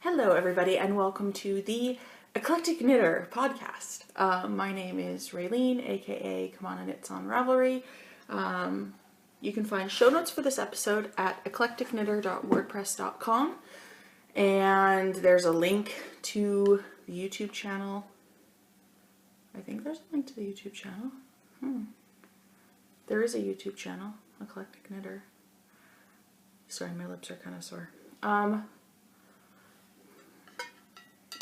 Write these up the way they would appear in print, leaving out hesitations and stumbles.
Hello everybody and welcome to the Eclectic Knitter podcast. My name is Raylene, aka Come On and Knits on Ravelry. You can find show notes for this episode at eclecticknitter.wordpress.com, and there's a link to the YouTube channel. I think there's a link to the YouTube channel. There is a YouTube channel, Eclectic Knitter. Sorry, my lips are kind of sore.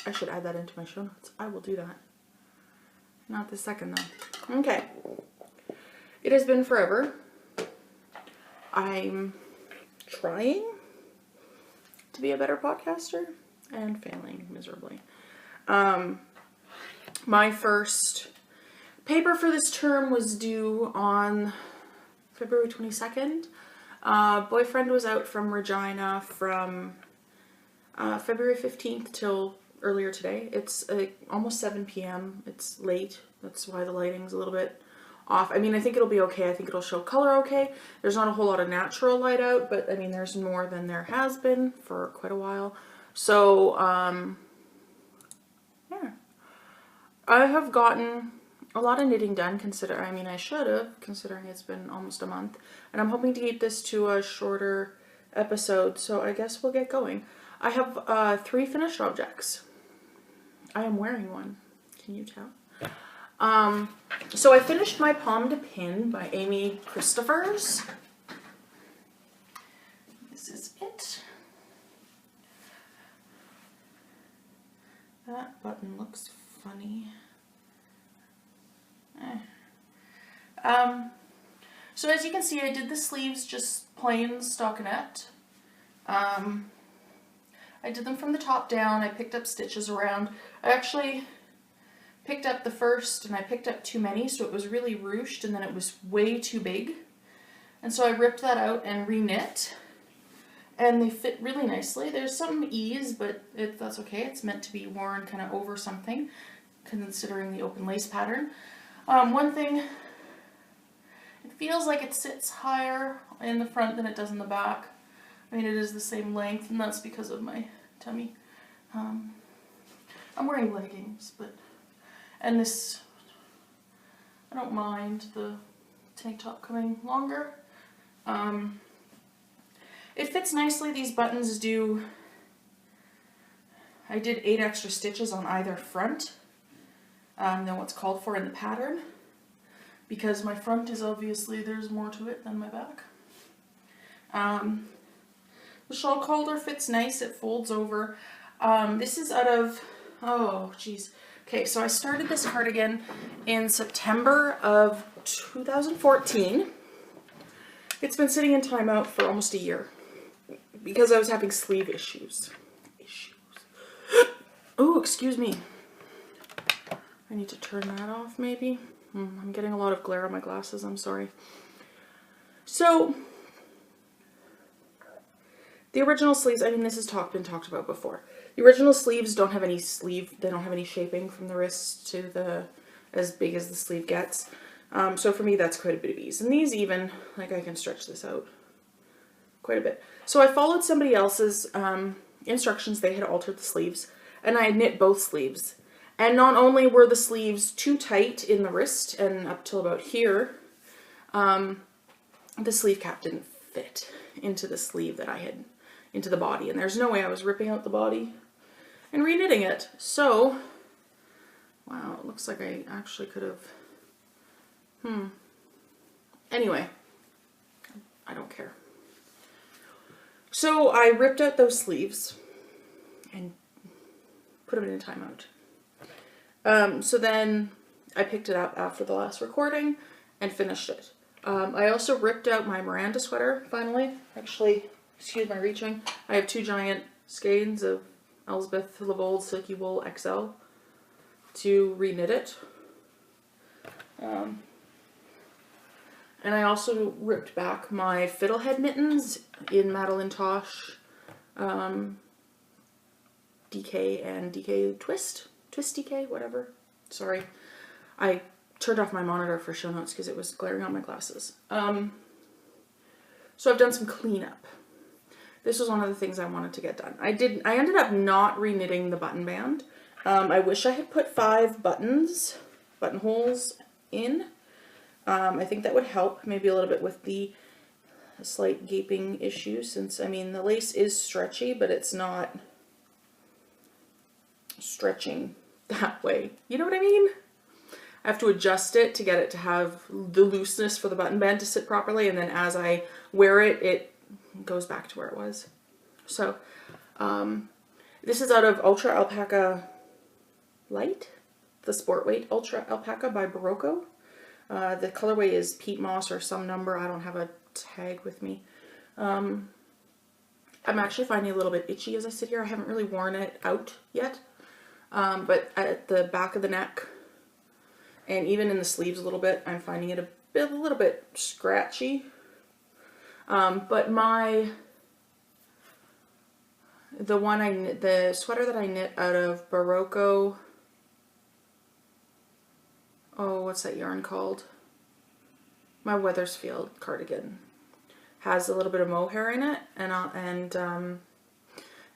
I should add that into my show notes. I will do that. Not this second though. Okay. It has been forever. I'm trying to be a better podcaster and failing miserably. My first paper for this term was due on February 22nd. Boyfriend was out from Regina from February 15th till earlier today. It's almost 7 p.m. It's late. That's why the lighting's a little bit off. I mean, I think it'll be okay. I think it'll show color okay. There's not a whole lot of natural light out, but I mean, there's more than there has been for quite a while. So, yeah. I have gotten a lot of knitting done, I should have, considering it's been almost a month. And I'm hoping to keep this to a shorter episode, so I guess we'll get going. I have 3 finished objects. I am wearing one. Can you tell? So I finished my Pomme de Pin by Amy Christophers. This is it. That button looks funny. So as you can see, I did the sleeves just plain stockinette. I did them from the top down. I picked up stitches around. I actually picked up the first and I picked up too many, so it was really ruched and then it was way too big. And so I ripped that out and re-knit. And they fit really nicely. There's some ease, but that's okay. It's meant to be worn kind of over something, considering the open lace pattern. One thing, it feels like it sits higher in the front than it does in the back. I mean, it is the same length, and that's because of my tummy. I'm wearing leggings, and this, I don't mind the tank top coming longer. It fits nicely. These buttons I did 8 extra stitches on either front than what's called for in the pattern, because my front is obviously, there's more to it than my back. The shawl collar fits nice. It folds over. This is out of, oh geez. Okay, so I started this cardigan in September of 2014. It's been sitting in timeout for almost a year because I was having sleeve issues. Oh, excuse me. I need to turn that off maybe. I'm getting a lot of glare on my glasses. I'm sorry. So, the original sleeves, I mean, this has been talked about before. The original sleeves don't have any they don't have any shaping from the wrist to as big as the sleeve gets. So for me, that's quite a bit of ease. And these even, like, I can stretch this out quite a bit. So I followed somebody else's instructions. They had altered the sleeves, and I had knit both sleeves. And not only were the sleeves too tight in the wrist and up till about here, the sleeve cap didn't fit into the sleeve that I had, into the body, and there's no way I was ripping out the body and re-knitting it. So, wow, it looks like I actually could have, anyway, I don't care. So I ripped out those sleeves and put them in a timeout. So then I picked it up after the last recording and finished it. I also ripped out my Miranda sweater, finally. Actually, excuse my reaching. I have 2 giant skeins of Elspeth Levold Silky Wool XL to re-knit it. And I also ripped back my Fiddlehead mittens in Madeline Tosh DK and DK Twist DK, whatever. Sorry. I turned off my monitor for show notes because it was glaring on my glasses. So I've done some cleanup. this was one of the things I wanted to get done. I ended up not re-knitting the button band. I wish I had put 5 buttonholes in. I think that would help maybe a little bit with the slight gaping issue, since, I mean, the lace is stretchy, but it's not stretching that way. You know what I mean? I have to adjust it to get it to have the looseness for the button band to sit properly, and then as I wear it, it goes back to where it was. So, this is out of Ultra Alpaca Light, the Sport Weight Ultra Alpaca by Barocco. The colorway is Peat Moss or some number. I don't have a tag with me. I'm actually finding it a little bit itchy as I sit here. I haven't really worn it out yet. But at the back of the neck and even in the sleeves a little bit, I'm finding it a little bit scratchy. But the sweater that I knit out of Barocco, oh, what's that yarn called? My Weathersfield cardigan has a little bit of mohair in it, and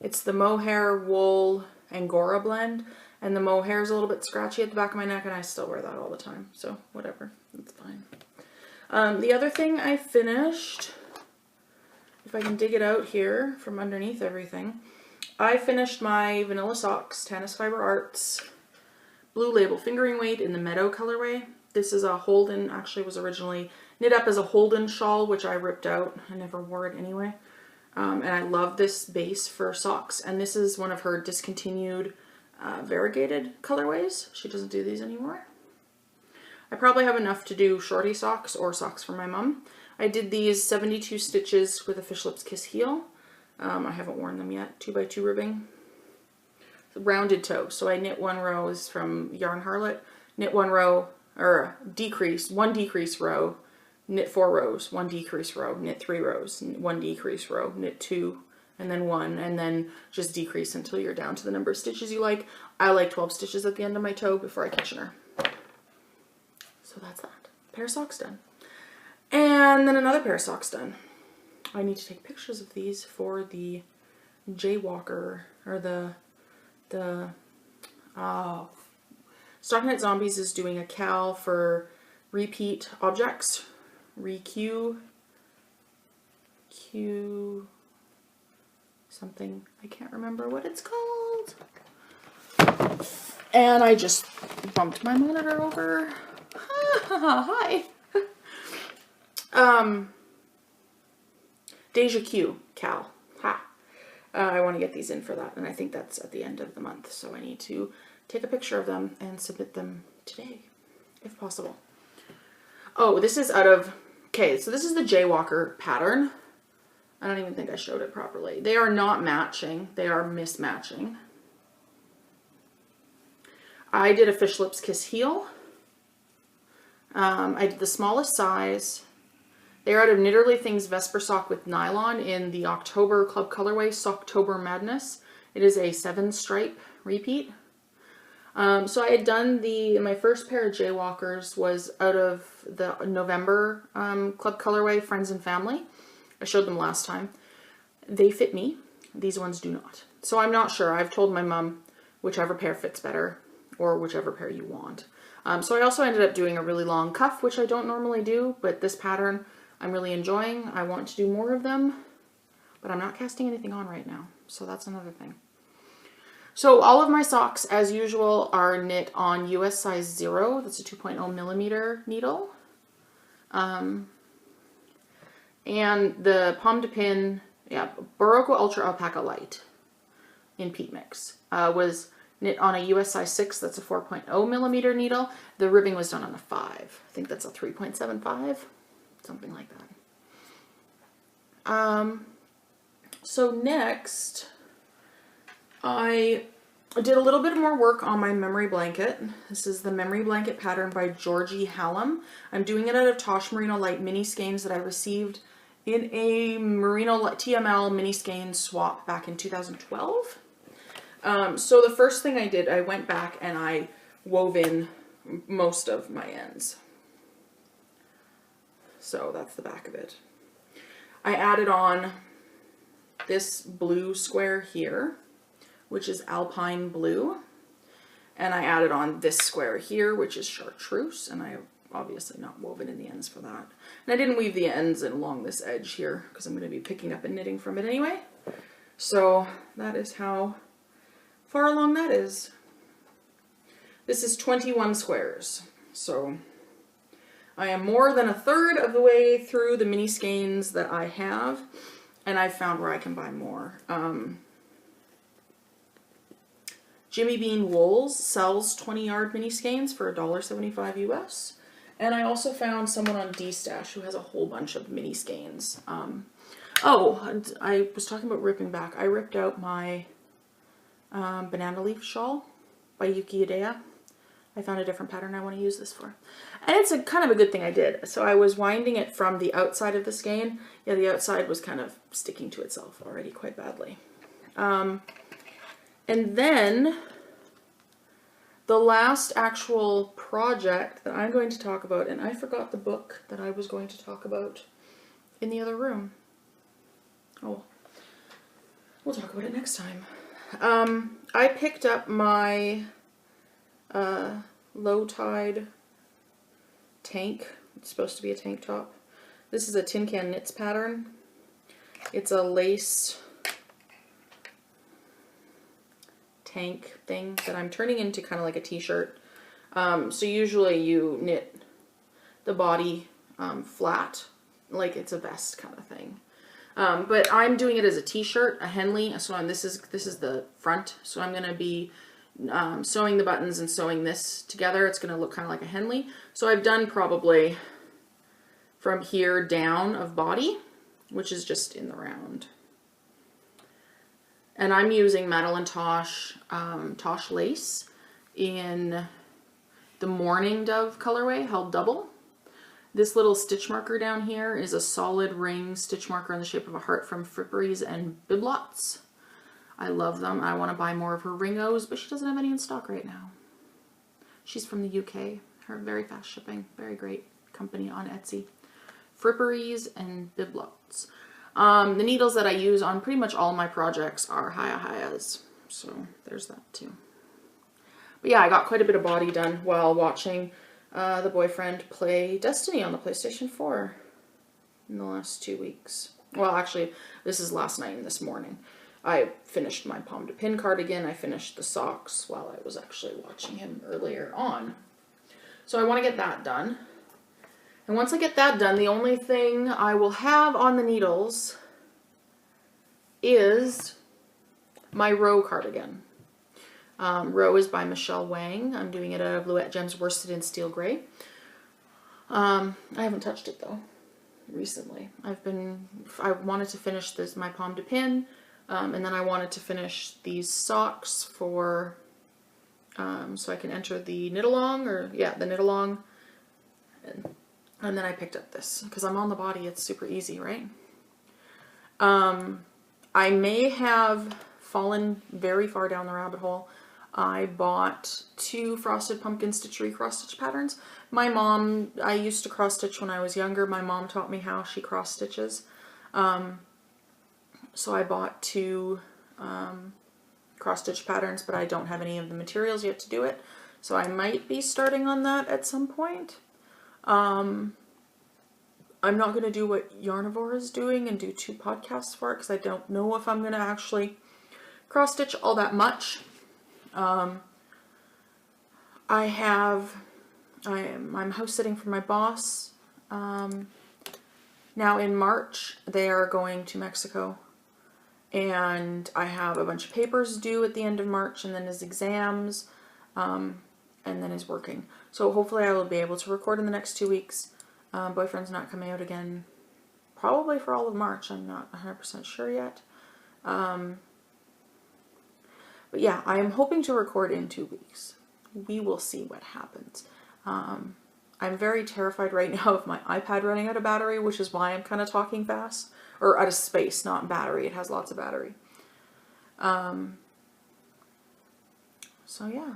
it's the mohair wool Angora blend, and the mohair is a little bit scratchy at the back of my neck, and I still wear that all the time, so whatever, it's fine. The other thing I finished, if I can dig it out here from underneath everything, I finished my Vanilla Socks Tanis Fiber Arts Blue Label fingering weight in the Meadow colorway. This is a Holden, actually was originally knit up as a Holden shawl, which I ripped out. I never wore it anyway. And I love this base for socks. And this is one of her discontinued variegated colorways. She doesn't do these anymore. I probably have enough to do shorty socks or socks for my mom. I did these 72 stitches with a Fish Lips Kiss heel. I haven't worn them yet. 2x2 ribbing. Rounded toe. So I knit 1 row is from Yarn Harlot. Knit 1 row, or decrease, 1 decrease row. Knit 4 rows, 1 decrease row. Knit 3 rows, 1 decrease row. Knit 2, and then 1, and then just decrease until you're down to the number of stitches you like. I like 12 stitches at the end of my toe before I kitchener. So that's that. Pair of socks done. And then another pair of socks done. I need to take pictures of these for the Jaywalker, or the Stockinette Zombies is doing a cal for repeat objects. Q something. I can't remember what it's called. And I just bumped my monitor over. Hi. Deja Q cal. Ha. I want to get these in for that, and I think that's at the end of the month, so I need to take a picture of them and submit them today, if possible. Oh, this is out of, okay, so this is the Jaywalker pattern. I don't even think I showed it properly. They are not matching, they are mismatching. I did a Fish Lips Kiss heel. I did the smallest size. They're out of Knitterly Things Vesper Sock with nylon in the October Club colorway, Socktober Madness. It is a 7-stripe repeat. So I had done my first pair of Jaywalkers was out of the November Club colorway, Friends and Family. I showed them last time. They fit me. These ones do not. So I'm not sure. I've told my mom whichever pair fits better, or whichever pair you want. So I also ended up doing a really long cuff, which I don't normally do, but this pattern I'm really enjoying. I want to do more of them, but I'm not casting anything on right now. So that's another thing. So all of my socks, as usual, are knit on US size 0. That's a 2.0 millimeter needle. And the Pomme de Pin, yeah, Barocco Ultra Alpaca Light in Peat Mix was knit on a US size 6. That's a 4.0 millimeter needle. The ribbing was done on a 5. I think that's a 3.75. Something like that. So next, I did a little bit more work on my memory blanket. This is the memory blanket pattern by Georgie Hallam. I'm doing it out of Tosh Merino Light mini skeins that I received in a Merino TML mini skein swap back in 2012. So the first thing I did, I went back and I wove in most of my ends. So that's the back of it. I added on this blue square here, which is Alpine Blue. And I added on this square here, which is Chartreuse, and I have obviously not woven in the ends for that. And I didn't weave the ends along this edge here because I'm going to be picking up and knitting from it anyway. So that is how far along that is. This is 21 squares. So I am more than a third of the way through the mini skeins that I have, and I've found where I can buy more. Jimmy Bean Wools sells 20-yard mini skeins for $1.75 US. And I also found someone on DStash who has a whole bunch of mini skeins. Oh, I was talking about ripping back. I ripped out my banana leaf shawl by Yuki Idea. I found a different pattern I want to use this for. And it's a kind of a good thing I did. So I was winding it from the outside of the skein. Yeah, the outside was kind of sticking to itself already quite badly. And then the last actual project that I'm going to talk about, and I forgot the book that I was going to talk about in the other room. Oh, we'll talk about it next time. I picked up my Low Tide tank. It's supposed to be a tank top. This is a Tin Can Knits pattern. It's a lace tank thing that I'm turning into kind of like a t-shirt. So usually you knit the body flat, like it's a vest kind of thing. But I'm doing it as a t-shirt, a Henley. So this is the front. So I'm going to be sewing the buttons and sewing this together. It's going to look kind of like a Henley. So I've done probably from here down of body, which is just in the round. And I'm using Madeline Tosh, Tosh lace in the Morning Dove colorway, held double. This little stitch marker down here is a solid ring stitch marker in the shape of a heart from Fripperies and Biblots. I love them. I want to buy more of her Ringos, but she doesn't have any in stock right now. She's from the UK. Her very fast shipping, very great company on Etsy. Fripperies and Biblots. The needles that I use on pretty much all my projects are Hiya-Hiyas, so there's that too. But yeah, I got quite a bit of body done while watching the boyfriend play Destiny on the PlayStation 4 in the last 2 weeks. Well, actually, this is last night and this morning. I finished my Pomme de Pin cardigan. I finished the socks while I was actually watching him earlier on. So I want to get that done. And once I get that done, the only thing I will have on the needles is my Row cardigan. Row is by Michelle Wang. I'm doing it out of Louette Gems worsted in steel gray. I haven't touched it though recently. I wanted to finish this, my Pomme de Pin, and then I wanted to finish these socks for, so I can enter the knit along, the knit along. And then I picked up this because I'm on the body. It's super easy, right? I may have fallen very far down the rabbit hole. I bought 2 Frosted Pumpkin Stitchery cross stitch patterns. My mom, I used to cross stitch when I was younger. My mom taught me how she cross stitches. So I bought 2 cross stitch patterns, but I don't have any of the materials yet to do it. So I might be starting on that at some point. I'm not going to do what Yarnivore is doing and do 2 podcasts for it because I don't know if I'm going to actually cross stitch all that much. I'm house sitting for my boss. Now in March they are going to Mexico, and I have a bunch of papers due at the end of March, and then his exams, and then his working. So hopefully I will be able to record in the next 2 weeks. Boyfriend's not coming out again probably for all of March. I'm not 100% sure yet. But yeah, I am hoping to record in 2 weeks. We will see what happens. I'm very terrified right now of my iPad running out of battery, which is why I'm kind of talking fast. Or out of space, not battery. It has lots of battery. So yeah,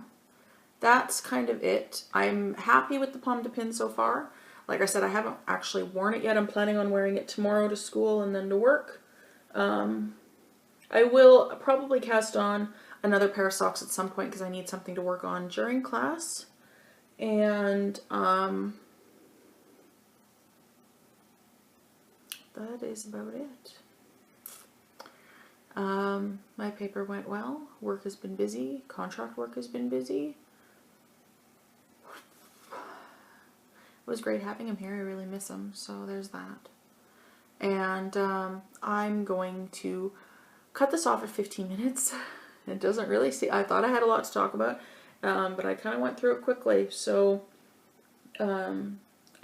that's kind of it. I'm happy with the Pomme de Pin so far. Like I said, I haven't actually worn it yet. I'm planning on wearing it tomorrow to school and then to work. I will probably cast on another pair of socks at some point because I need something to work on during class. And that is about it. My paper went well. Work has been busy. Contract work has been busy. It was great having him here. I really miss him. So there's that. And I'm going to cut this off at 15 minutes. It doesn't really see. I thought I had a lot to talk about, but I kind of went through it quickly. So I'm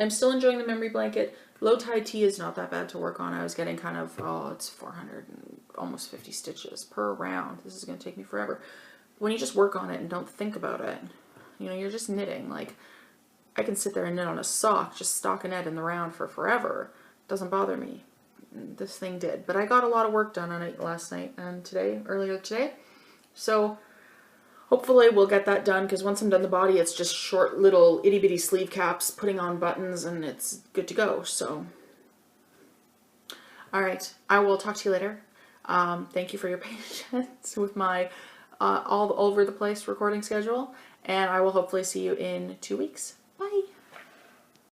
still enjoying the memory blanket. Low tide T is not that bad to work on. I was getting kind of, oh, it's 400 and almost 50 stitches per round. This is going to take me forever. When you just work on it and don't think about it, you know, you're just knitting. Like, I can sit there and knit on a sock, just stockinette in the round for forever. It doesn't bother me. This thing did. But I got a lot of work done on it last night and today, earlier today. So hopefully we'll get that done, because once I'm done the body, it's just short little itty bitty sleeve caps, putting on buttons, and it's good to go. So, all right, I will talk to you later. Thank you for your patience with my all over the place recording schedule, and I will hopefully see you in 2 weeks. Bye.